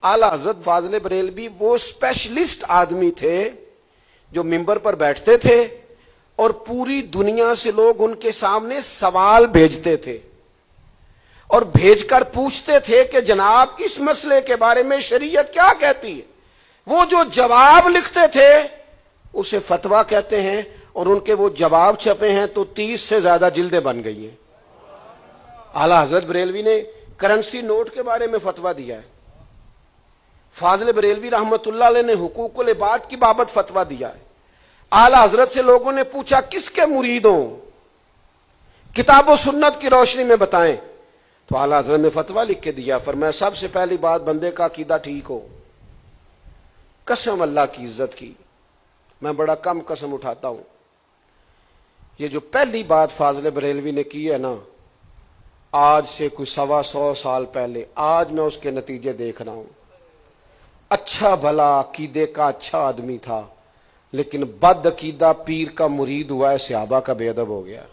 आला हजरत फाजले बरेलवी वो स्पेशलिस्ट आदमी थे जो मिंबर पर बैठते थे और पूरी दुनिया से लोग उनके सामने सवाल भेजते थे और भेजकर पूछते थे कि जनाब इस मसले के बारे में शरीयत क्या कहती है। वो जो जवाब लिखते थे उसे फतवा कहते हैं और उनके वो जवाब छपे हैं तो 30 से ज्यादा जिल्दें बन गई हैं। आला हजरत बरेलवी ने करेंसी नोट के बारे में फतवा दिया है। फाजले बरेलवी रहमतुल्लाह अलैह ने हुकूकुल इबाद की बाबत फतवा दिया है। आला हजरत से लोगों ने पूछा किसके मुरीद हो, किताब और सुन्नत की रोशनी में बताएं। तो आला हजरत ने फतवा लिख के दिया, फरमाया सबसे पहली बात बंदे का अकीदा ठीक हो। कसम अल्लाह की इज्जत की, मैं बड़ा कम कसम उठाता हूं। ये जो पहली बात फाजले बरेलवी ने की है ना, आज से कुछ 125 साल पहले, आज मैं उसके नतीजे देख रहा हूं। अच्छा भला अकीदे का अच्छा आदमी था, लेकिन बद अकीदा पीर का मुरीद हुआ है, सहाबा का बेअदब हो गया।